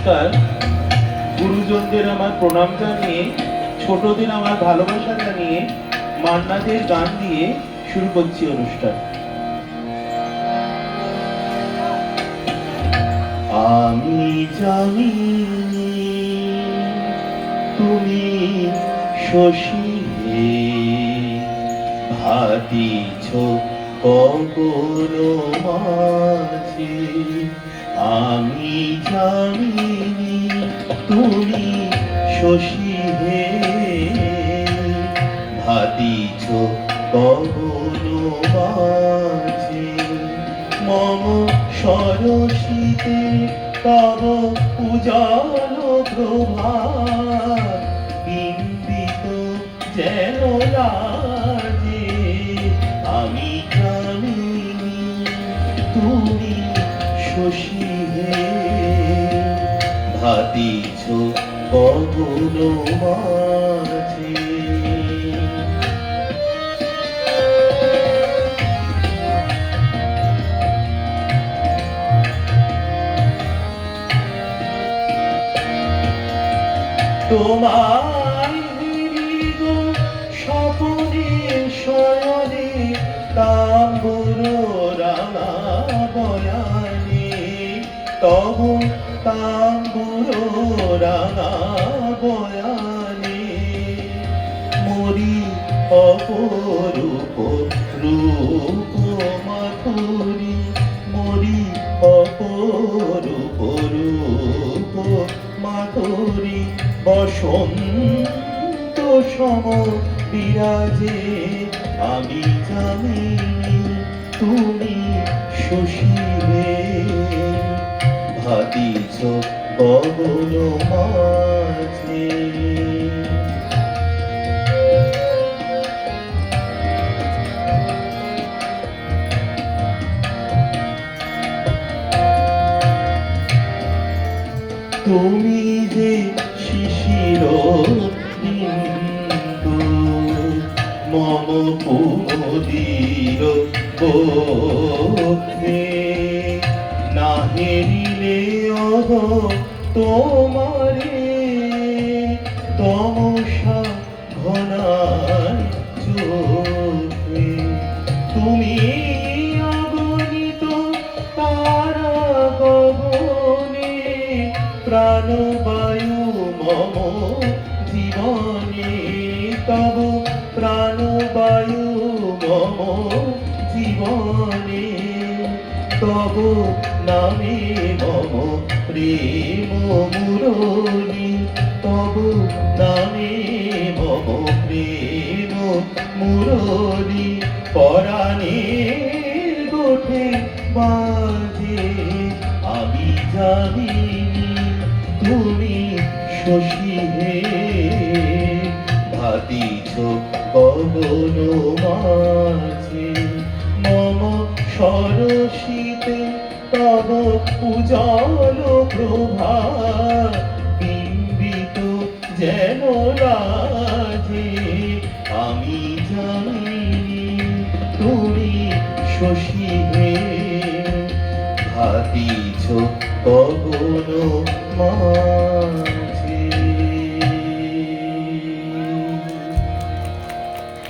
নমস্কার। গুরুজনদের আমার প্রণাম জানিয়ে, ছোটদের আমার ভালোবাসা জানিয়ে, মান্নাদের গান দিয়ে শুরু করছি অনুষ্ঠান। আমি জানি তুমি শশী হে, ভাতিছ কখনো মাঝে। আমি জানি তুমি শশী হে, ভাতিছ কখনো মাঝে। মম সরসিতে তব উজালো প্রভাত, বিন্দিত যেন লাজে। আমি জানি তুমি শশী হে, ভাতিছ কখনো মাঝে। তোমার হৃদ স্বপনে শয়নে, তাম্বুর রাঙা বয়ানে। তব তাম্বুর রাঙা বয়ানে, মরি অপরূপ রূপ মাধুরী, মরি অপরূপ রূপ মাধুরী। বসন্ত সম বিরাজে, আমি জানি তুমি শশী হে, ভাতিছ গগন মাঝে। তুমি যে শিশির বিন্দু, মম কুমুদির বক্ষে। না হেরিলে অহ তোমারে, তমসা ঘনায় চোখে। তুমি অগণিত তারা গগনে, প্রাণবায়ু মম জীবনে। তব প্রাণবায়ু মম জীবনে, তব নামে মম প্রেম মুরলী। তব নামে মম প্রেম মুরলী, পরাণের গোঠে বাজে। আমি জানি তুমি শশী হে, ভাতিছ গগন মাঝে। মম সরসিতে তব উজাল প্রভা, বিম্বিত যেন লাজে। আমি জানি তুমি শশী হে, ভাতিছ গগন মাঝে।